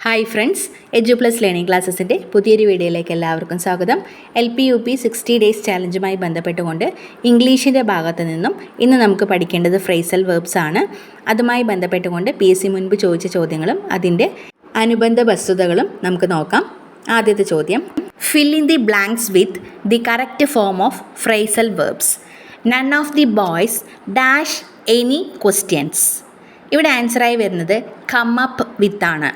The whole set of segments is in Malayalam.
ഹായ് ഫ്രണ്ട്സ്, എജു പ്ലസ് ലേണിംഗ് ക്ലാസ്സസിൻ്റെ പുതിയൊരു വീഡിയോയിലേക്ക് എല്ലാവർക്കും സ്വാഗതം. LP-UP 60 ഡേയ്സ് ചാലഞ്ചുമായി ബന്ധപ്പെട്ടുകൊണ്ട് ഇംഗ്ലീഷിൻ്റെ ഭാഗത്ത് നിന്നും ഇന്ന് നമുക്ക് പഠിക്കേണ്ടത് ഫ്രേസൽ വെർബ്സ് ആണ്. അതുമായി ബന്ധപ്പെട്ടുകൊണ്ട് PSC മുൻപ് ചോദിച്ച ചോദ്യങ്ങളും അതിൻ്റെ അനുബന്ധ വസ്തുതകളും നമുക്ക് നോക്കാം. ആദ്യത്തെ ചോദ്യം, fill in the blanks with the correct form of phrasal verbs. None of the boys dash any questions. ഇവിടെ ആൻസറായി വരുന്നത് കം അപ്പ് വിത്ത് ആണ്.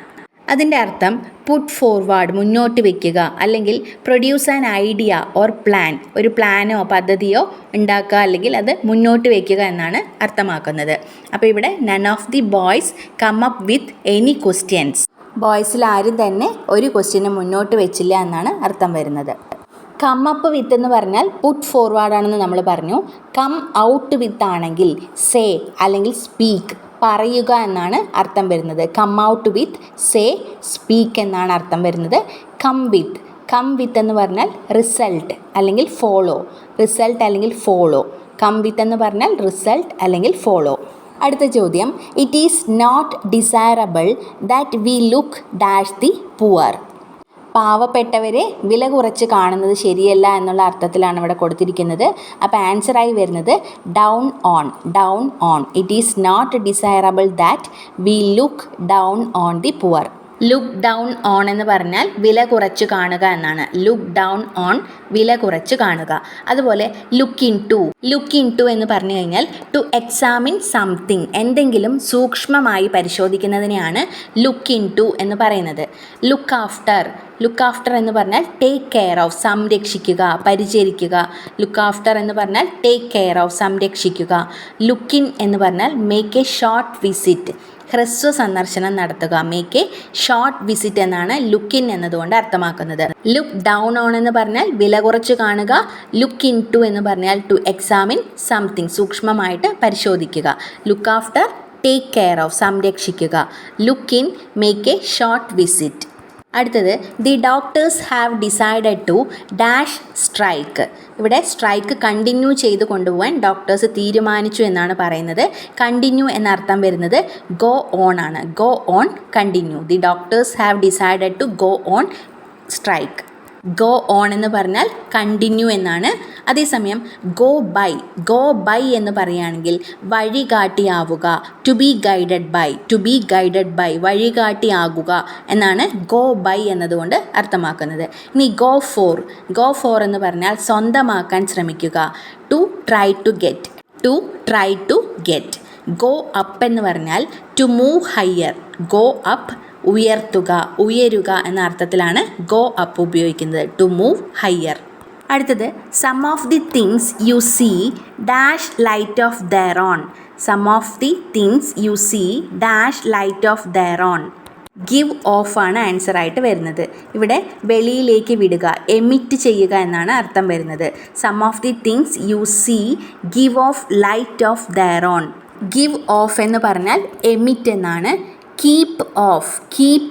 അതിൻ്റെ അർത്ഥം പുട്ട് ഫോർവേഡ്, മുന്നോട്ട് വയ്ക്കുക, അല്ലെങ്കിൽ produce an idea or plan, ഒരു പ്ലാനോ പദ്ധതിയോ ഉണ്ടാക്കുക, അല്ലെങ്കിൽ അത് മുന്നോട്ട് വയ്ക്കുക എന്നാണ് അർത്ഥമാക്കുന്നത്. അപ്പോൾ ഇവിടെ none of the boys come up with any questions. ബോയ്സിൽ ആരും തന്നെ ഒരു ക്വസ്റ്റ്യന് മുന്നോട്ട് വെച്ചില്ല എന്നാണ് അർത്ഥം വരുന്നത്. കം അപ്പ് വിത്ത് എന്ന് പറഞ്ഞാൽ പുട്ട് ഫോർവേഡ് ആണെന്ന് നമ്മൾ പറഞ്ഞു. കം ഔട്ട് വിത്ത് ആണെങ്കിൽ സേ അല്ലെങ്കിൽ സ്പീക്ക്, പറയുക എന്നാണ് അർത്ഥം വരുന്നത്. Come out with, say, speak എന്നാണ് അർത്ഥം വരുന്നത്. കം വിത്ത് എന്ന് പറഞ്ഞാൽ റിസൾട്ട് അല്ലെങ്കിൽ ഫോളോ, റിസൾട്ട് അല്ലെങ്കിൽ ഫോളോ. കം വിത്ത് എന്ന് പറഞ്ഞാൽ റിസൾട്ട് അല്ലെങ്കിൽ ഫോളോ. അടുത്ത ചോദ്യം, it is not desirable that we look dash the poor. പാവപ്പെട്ടവരെ വില കുറച്ച് കാണുന്നത് ശരിയല്ല എന്നുള്ള അർത്ഥത്തിലാണ് ഇവിടെ കൊടുത്തിരിക്കുന്നത്. അപ്പോൾ ആൻസറായി വരുന്നത് down on. It is not desirable that we look down on the poor. Look down on എന്ന് പറഞ്ഞാൽ വില കുറച്ച് കാണുക എന്നാണ്. ലുക്ക് ഡൗൺ ഓൺ, വില കുറച്ച് കാണുക. അതുപോലെ ലുക്ക് ഇൻ ടു എന്ന് പറഞ്ഞു കഴിഞ്ഞാൽ ടു എക്സാമിൻ സംതിങ്, എന്തെങ്കിലും സൂക്ഷ്മമായി പരിശോധിക്കുന്നതിനെയാണ് ലുക്ക് ഇൻ ടു എന്ന് പറയുന്നത്. ലുക്ക് ആഫ്റ്റർ എന്ന് പറഞ്ഞാൽ ടേക്ക് കെയർ ഓഫ്, സംരക്ഷിക്കുക, പരിചരിക്കുക. ലുക്ക് ആഫ്റ്റർ എന്ന് പറഞ്ഞാൽ ടേക്ക് കെയർ ഓഫ്, സംരക്ഷിക്കുക. ലുക്ക് ഇൻ എന്ന് പറഞ്ഞാൽ മേക്ക് എ ഷോർട്ട് വിസിറ്റ്, ഹ്രസ്വ സന്ദർശനം നടത്തുക. മേക്ക് എ ഷോർട്ട് വിസിറ്റ് എന്നാണ് ലുക്ക് ഇൻ എന്നതുകൊണ്ട് അർത്ഥമാക്കുന്നത്. ലുക്ക് ഡൗൺ ഓൺ എന്ന് പറഞ്ഞാൽ വില കുറച്ച് കാണുക. ലുക്ക് ഇൻ ടു എന്ന് പറഞ്ഞാൽ ടു എക്സാമിൻ സംതിങ്, സൂക്ഷ്മമായിട്ട് പരിശോധിക്കുക. Look after, take care of, സംരക്ഷിക്കുക. Look in, make a short visit. അടുത്തത്, the doctors have decided to dash strike. ഇവിടെ സ്ട്രൈക്ക് കണ്ടിന്യൂ ചെയ്ത് കൊണ്ടുപോകാൻ ഡോക്ടേഴ്സ് തീരുമാനിച്ചു എന്നാണ് പറയുന്നത്. കണ്ടിന്യൂ എന്നർത്ഥം വരുന്നത് ഗോ ഓൺ ആണ്. Go on, continue. The doctors have decided to go on strike. Go on എന്ന് പറഞ്ഞാൽ കണ്ടിന്യൂ എന്നാണ്. അതേസമയം ഗോ ബൈ എന്ന് പറയുകയാണെങ്കിൽ വഴികാട്ടിയാവുക, ടു ബി ഗൈഡഡ് ബൈ, വഴികാട്ടിയാകുക എന്നാണ് ഗോ ബൈ എന്നതുകൊണ്ട് അർത്ഥമാക്കുന്നത്. ഇനി ഗോ ഫോർ എന്ന് പറഞ്ഞാൽ സ്വന്തമാക്കാൻ ശ്രമിക്കുക. To try to get. Go up എന്ന് പറഞ്ഞാൽ to move higher. Go up, ഉയരുക എന്ന അർത്ഥത്തിലാണ് ഗോ അപ്പ് ഉപയോഗിക്കുന്നത്. To move higher. അടുത്തത്, some of the things you see dash light of their own. Some of the things you see dash light of their own. Give off ആണ് ആൻസർ ആയിട്ട് വരുന്നത്. ഇവിടെ വെളിയിലേക്ക് വിടുക, എമിറ്റ് ചെയ്യുക എന്നാണ് അർത്ഥം വരുന്നത്. Some of the things you see give off light of their own. Give off എന്ന് പറഞ്ഞാൽ എമിറ്റ് എന്നാണ്. കീപ്പ്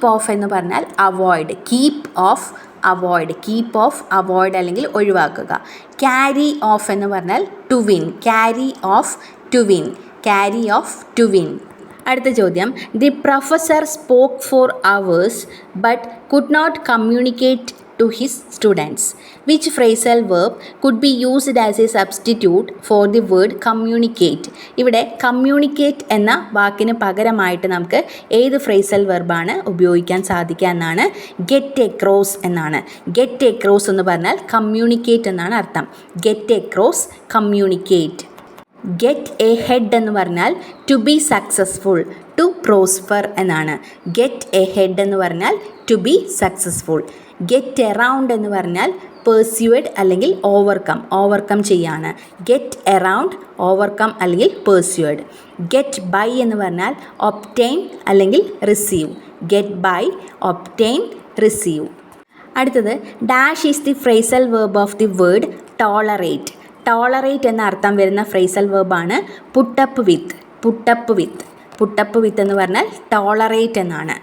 ഓഫ് എന്ന് പറഞ്ഞാൽ അവോയ്ഡ്. കീപ്പ് ഓഫ് അവോയ്ഡ് അല്ലെങ്കിൽ ഒഴിവാക്കുക. ക്യാരി ഓഫ് എന്ന് പറഞ്ഞാൽ to win. Carry off to win. അടുത്ത ചോദ്യം, the professor spoke for hours but could not communicate to his students. Which phrasal verb could be used as a substitute for the word communicate? ഇവിടെ communicate എന്ന വാക്കിന് പകരമായിട്ട് നമുക്ക് ഏത് phrasal വെർബാണ് ഉപയോഗിക്കാൻ സാധിക്കുക എന്നാണ്. get across എന്നാണ്. get across എന്ന് പറഞ്ഞാൽ communicate എന്നാണ് അർത്ഥം. get across, communicate. get ahead എന്ന് പറഞ്ഞാൽ to be successful, to prosper എന്നാണ്. get ahead എന്ന് പറഞ്ഞാൽ to be successful. get around എന്ന് പറഞ്ഞാൽ persuade അല്ലെങ്കിൽ ഓവർകം ചെയ്യാണ്. get around, ഓവർകം അല്ലെങ്കിൽ persuade. get by എന്ന് പറഞ്ഞാൽ obtain അല്ലെങ്കിൽ receive. get by, obtain, receive. അടുത്തത്, dash is the phrasal verb of the word tolerate. Tolerate എന്ന അർത്ഥം വരുന്ന ഫ്രേസൽ വെർബാണ് പുട്ടപ്പ് വിത്ത് എന്ന് പറഞ്ഞാൽ ടോളറേറ്റ് എന്നാണ്.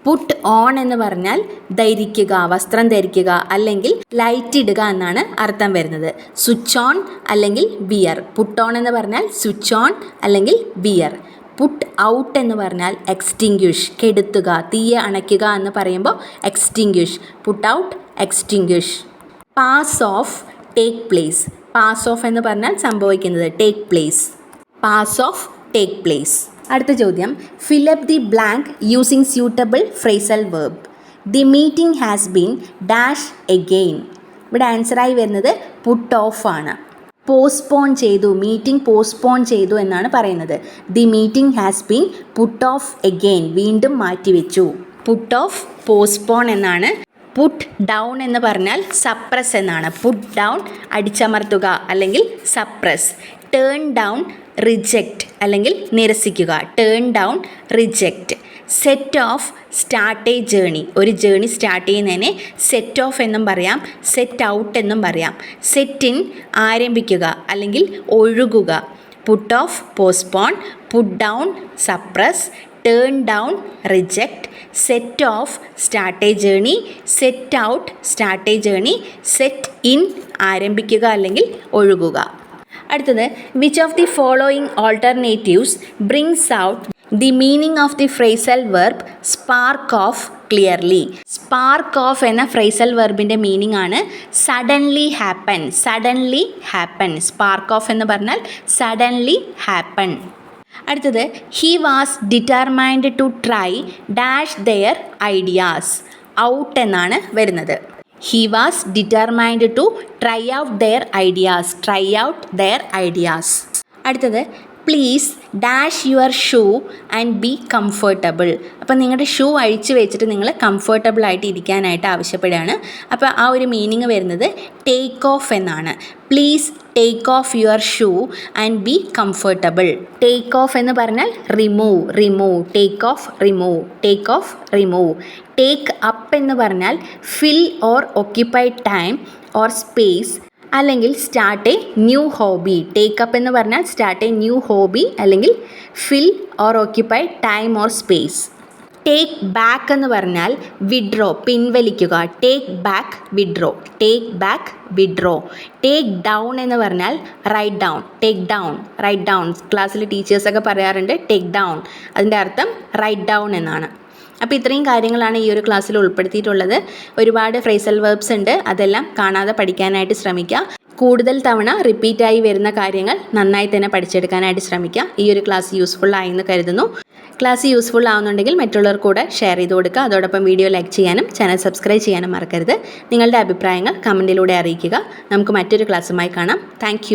പുട്ട് ഓൺ എന്ന് പറഞ്ഞാൽ ധരിക്കുക, വസ്ത്രം ധരിക്കുക, അല്ലെങ്കിൽ ലൈറ്റ് ഇടുക എന്നാണ് അർത്ഥം വരുന്നത്. സ്വിച്ച് ഓൺ അല്ലെങ്കിൽ വിയർ. പുട്ട് ഓൺ എന്ന് പറഞ്ഞാൽ സ്വിച്ച് ഓൺ അല്ലെങ്കിൽ വിയർ. പുട്ട് ഔട്ട് എന്ന് പറഞ്ഞാൽ എക്സ്റ്റിങ്ക്വിഷ്, കെടുത്തുക, തീയെ അണയ്ക്കുക എന്ന് പറയുമ്പോൾ extinguish, put out, extinguish. Pass off, take place. Pass off എന്ന് പറഞ്ഞാൽ സംഭവിക്കുന്നത്, take place. Pass off, take place. അടുത്ത ചോദ്യം, fill up the blank using suitable phrasal verb. The meeting has been dash again. ഇവിടെ ആൻസറായി വരുന്നത് പുട്ട് ഓഫ് ആണ്. പോസ്റ്റ്പോൺ ചെയ്തു, മീറ്റിംഗ് പോസ്റ്റ്പോൺ ചെയ്തു എന്നാണ് പറയുന്നത്. The meeting has been put off again, വീണ്ടും മാറ്റിവെച്ചു. പുട്ട് ഓഫ്, പോസ്റ്റ്പോൺ എന്നാണ്. പുട്ട് ഡൗൺ എന്ന് പറഞ്ഞാൽ സപ്രസ് എന്നാണ്. പുട്ട് ഡൗൺ അടിച്ചമർത്തുക അല്ലെങ്കിൽ സപ്രസ്. ടേൺ ഡൗൺ റിജക്റ്റ് അല്ലെങ്കിൽ നിരസിക്കുക. Turn down, reject. Set off, start a journey. ഒരു ജേണി സ്റ്റാർട്ട് ചെയ്യുന്നതിനെ സെറ്റ് ഓഫ് എന്നും പറയാം, സെറ്റ് ഔട്ട് എന്നും പറയാം. സെറ്റ് ഇൻ, ആരംഭിക്കുക അല്ലെങ്കിൽ ഒഴുകുക. Put off, postpone. Put down, suppress. Turn down, reject. Set off, start a journey. Set out, start a journey. Set in, ആരംഭിക്കുക അല്ലെങ്കിൽ ഒഴുകുക. അടുത്തത്, which of the following alternatives brings out the meaning of the phrasal verb spark off clearly. Spark off എന്ന ഫ്രേസൽ വെർബിൻ്റെ മീനിങ് ആണ് suddenly happen. Suddenly happen. Spark off എന്ന് പറഞ്ഞാൽ സഡൻലി ഹാപ്പൻ. അടുത്തത്, he was determined to try dash there ideas. Out എന്നാണ് വരുന്നത്. He was determined to try out their ideas. Try out their ideas. അടുത്തത്, please dash your shoe and be comfortable. അപ്പോൾ നിങ്ങളുടെ ഷൂ അഴിച്ചു വെച്ചിട്ട് നിങ്ങൾ കംഫർട്ടബിൾ ആയിട്ട് ഇരിക്കാനായിട്ട് ആവശ്യപ്പെടുകയാണ്. അപ്പോൾ ആ ഒരു മീനിങ് വരുന്നത് ടേക്ക് ഓഫ് എന്നാണ്. Please take off your shoe and be comfortable. Take off എന്ന് പറഞ്ഞാൽ remove, remove. Take off, remove. Take off, remove. Take up എന്ന് പറഞ്ഞാൽ fill or occupy time or space അല്ലെങ്കിൽ start a new hobby. Take up എന്ന് പറഞ്ഞാൽ സ്റ്റാർട്ട് എ ന്യൂ ഹോബി അല്ലെങ്കിൽ fill or occupy time or space. Take back എന്ന് പറഞ്ഞാൽ വിഡ്രോ, പിൻവലിക്കുക. Take back, withdraw. Take back, withdraw. Take down എന്ന് പറഞ്ഞാൽ write down. Take down, write down. ക്ലാസ്സിൽ ടീച്ചേഴ്സൊക്കെ പറയാറുണ്ട് ടേക്ക് ഡൗൺ. അതിൻ്റെ അർത്ഥം റൈറ്റ് ഡൗൺ എന്നാണ്. അപ്പോൾ ഇത്രയും കാര്യങ്ങളാണ് ഈ ഒരു ക്ലാസ്സിൽ ഉൾപ്പെടുത്തിയിട്ടുള്ളത്. ഒരുപാട് ഫ്രേസൽ വെർബ്സ് ഉണ്ട്, അതെല്ലാം കാണാതെ പഠിക്കാനായിട്ട് ശ്രമിക്കുക. കൂടുതൽ തവണ റിപ്പീറ്റായി വരുന്ന കാര്യങ്ങൾ നന്നായി തന്നെ പഠിച്ചെടുക്കാനായിട്ട് ശ്രമിക്കുക. ഈ ഒരു ക്ലാസ് യൂസ്ഫുൾ ആയെന്ന് കരുതുന്നു. ക്ലാസ് യൂസ്ഫുൾ ആവുന്നുണ്ടെങ്കിൽ മറ്റുള്ളവർ കൂടെ ഷെയർ ചെയ്ത് കൊടുക്കുക. അതോടൊപ്പം വീഡിയോ ലൈക്ക് ചെയ്യാനും ചാനൽ സബ്സ്ക്രൈബ് ചെയ്യാനും മറക്കരുത്. നിങ്ങളുടെ അഭിപ്രായങ്ങൾ കമൻറ്റിലൂടെ അറിയിക്കുക. നമുക്ക് മറ്റൊരു ക്ലാസ്സുമായി കാണാം. താങ്ക്